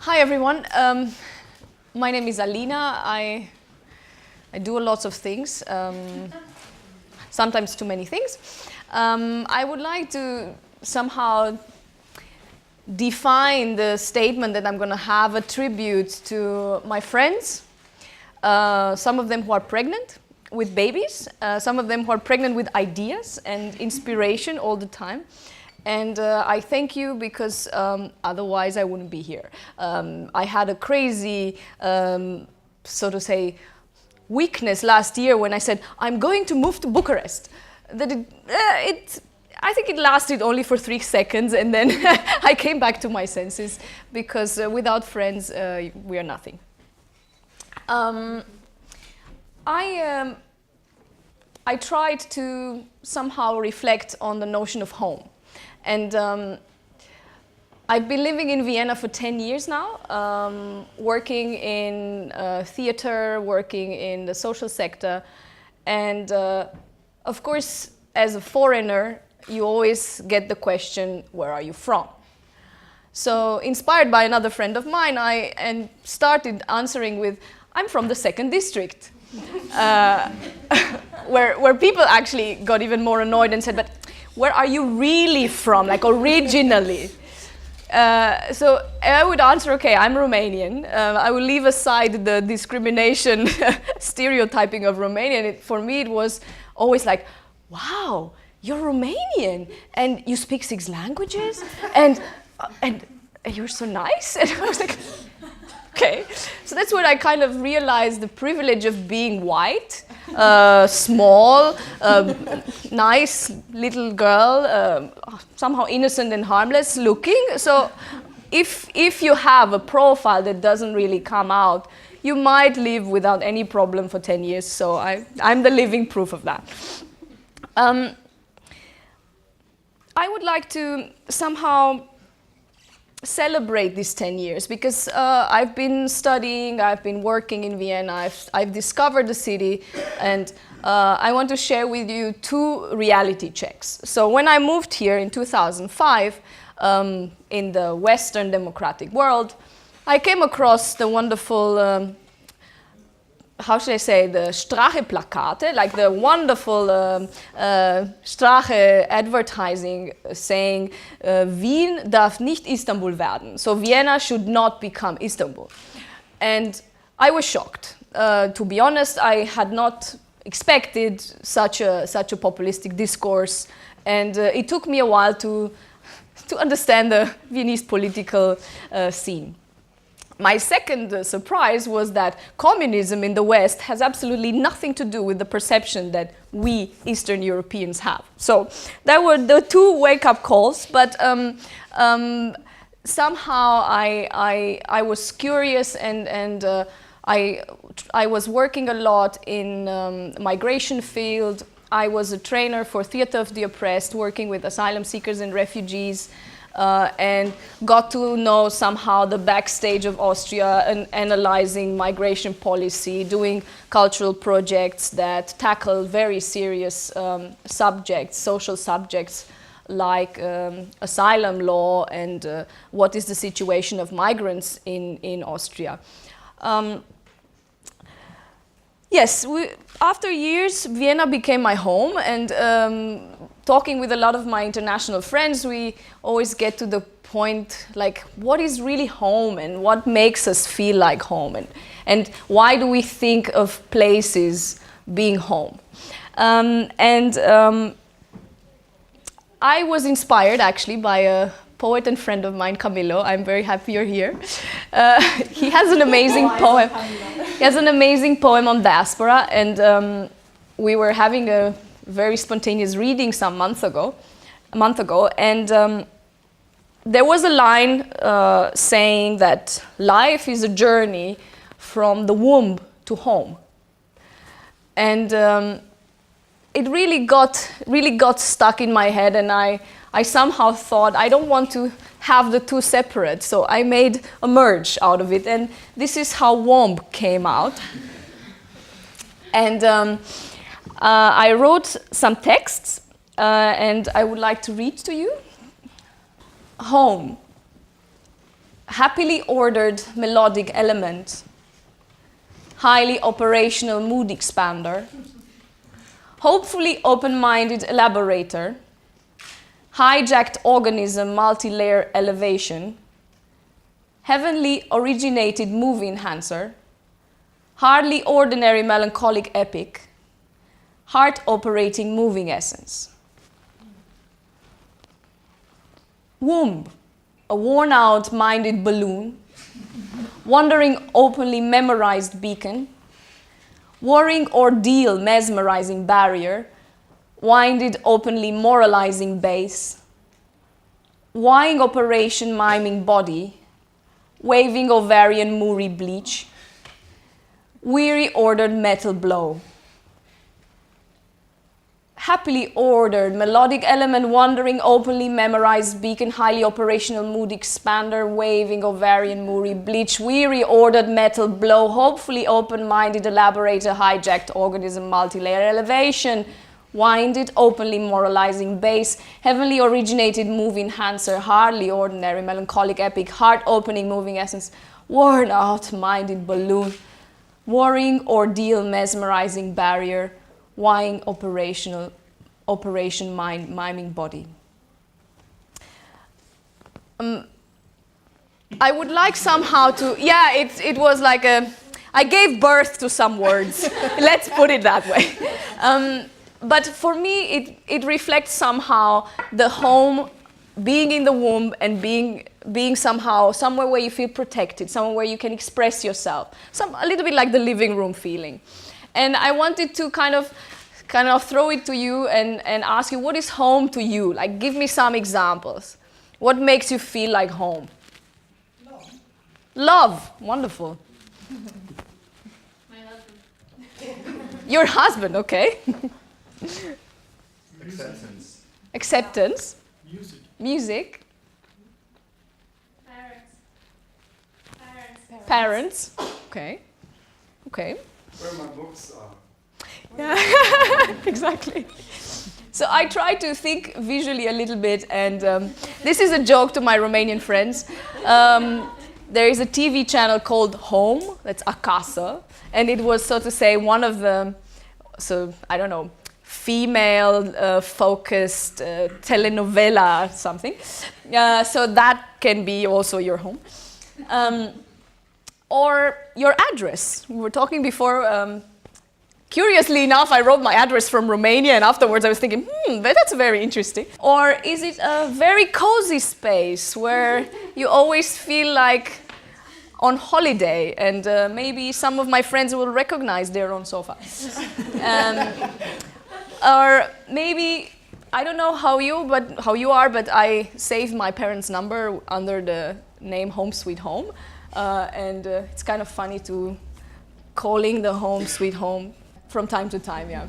Hi everyone, my name is Alina. I do lots of things, sometimes too many things. I would like to somehow define the statement that I'm going to have a tribute to my friends, some of them who are pregnant with babies, some of them who are pregnant with ideas and inspiration all the time. And I thank you because otherwise I wouldn't be here. I had a crazy, so to say, weakness last year when I said, I'm going to move to Bucharest. That I think it lasted only for 3 seconds, and then I came back to my senses because without friends, we are nothing. I tried to somehow reflect on the notion of home. And I've been living in Vienna for 10 years now, working in theater, working in the social sector. And of course, as a foreigner, you always get the question, where are you from? So inspired by another friend of mine, I started answering with, I'm from the 2nd district. Where people actually got even more annoyed and said, but where are you really from, like originally? So I would answer, okay, I'm Romanian. I will leave aside the discrimination stereotyping of Romanian. For me, it was always like, wow, you're Romanian and you speak 6 languages and you're so nice. And I was like, okay. So that's when I kind of realized the privilege of being white. Small, nice little girl, somehow innocent and harmless looking. So if you have a profile that doesn't really come out, you might live without any problem for 10 years. So I'm the living proof of that. I would like to somehow celebrate these 10 years because I've been studying, I've been working in Vienna, I've discovered the city, and I want to share with you 2 reality checks. So when I moved here in 2005, in the Western democratic world, I came across the wonderful, how should I say, the Strache-Plakate, like the wonderful Strache advertising saying, Wien darf nicht Istanbul werden. So Vienna should not become Istanbul. And I was shocked. To be honest, I had not expected such a populistic discourse. And it took me a while to understand the Viennese political scene. My second surprise was that communism in the West has absolutely nothing to do with the perception that we Eastern Europeans have. So that were the 2 wake-up calls, but somehow I was curious and I was working a lot in migration field. I was a trainer for Theatre of the Oppressed, working with asylum seekers and refugees. And got to know somehow the backstage of Austria and analyzing migration policy, doing cultural projects that tackle very serious subjects, social subjects like asylum law and what is the situation of migrants in Austria. Yes, after years, Vienna became my home, and talking with a lot of my international friends, we always get to the point, like, what is really home and what makes us feel like home, and why do we think of places being home? I was inspired actually by a poet and friend of mine, Camillo. I'm very happy you're here. He has an amazing poem. He has an amazing poem on diaspora, and we were having a very spontaneous reading a month ago, and there was a line saying that life is a journey from the womb to home, and it really got stuck in my head, and I somehow thought I don't want to have the 2 separate, so I made a merge out of it, and this is how W.H.O.M.B.E came out. And I wrote some texts, and I would like to read to you. Home. happily ordered melodic element, highly operational mood expander, hopefully open-minded elaborator, hijacked organism multi-layer elevation, heavenly originated movie enhancer, hardly ordinary melancholic epic, heart operating moving essence. W.O.M.B.E, a worn-out minded balloon, wandering openly memorized beacon, worrying ordeal mesmerizing barrier, winded openly moralizing base, wying operation miming body, waving ovarian Muri bleach, weary ordered metal blow. Happily ordered, melodic element, wandering openly memorized beacon, highly operational mood expander, waving ovarian Muri bleach, weary ordered metal blow, hopefully open-minded elaborator, hijacked organism multi-layer elevation, winded openly moralizing bass, heavenly originated movie enhancer, hardly ordinary melancholic epic, heart-opening moving essence, worn-out minded balloon, worrying ordeal mesmerizing barrier, wying operation mind miming body. I would like somehow to, yeah, it was like I gave birth to some words. Let's put it that way. But for me, it reflects somehow the home, being in the womb and being somehow somewhere where you feel protected, somewhere where you can express yourself, a little bit like the living room feeling. And I wanted to kind of throw it to you and ask you, what is home to you? Like, give me some examples. What makes you feel like home? Love. Love, wonderful. My husband. Your husband, okay. Acceptance. Acceptance. Music. Music. Parents. Parents. Okay. Okay. Where my books are. Yeah, exactly. So I try to think visually a little bit, and this is a joke to my Romanian friends. There is a TV channel called Home, that's Acasă, and it was, so to say, one of the, I don't know, female-focused telenovela or something. So that can be also your home. Or your address. We were talking before. Curiously enough, I wrote my address from Romania, and afterwards I was thinking, but that's very interesting. Or is it a very cozy space where you always feel like on holiday, and maybe some of my friends will recognize their own sofa. Or maybe, I don't know how you are, but I saved my parents' number under the name Home Sweet Home, and it's kind of funny to calling the home sweet home from time to time, yeah.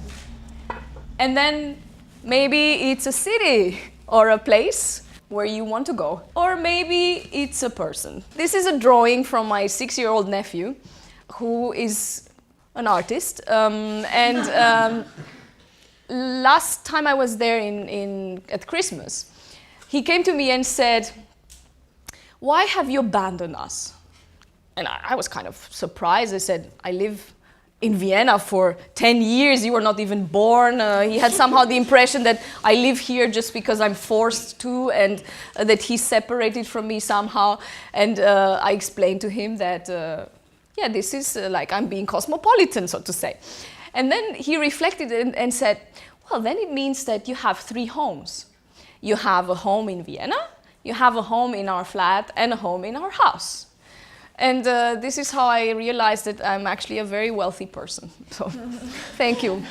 And then maybe it's a city or a place where you want to go. Or maybe it's a person. This is a drawing from my 6-year-old nephew, who is an artist. Last time I was there at Christmas, he came to me and said, "Why have you abandoned us?" And I was kind of surprised. I said, "I live in Vienna for 10 years, you were not even born." He had somehow the impression that I live here just because I'm forced to, and that he's separated from me somehow. And I explained to him that, yeah, this is like I'm being cosmopolitan, so to say. And then he reflected and said, well, then it means that you have 3 homes. You have a home in Vienna, you have a home in our flat, and a home in our house. And this is how I realized that I'm actually a very wealthy person. So, thank you.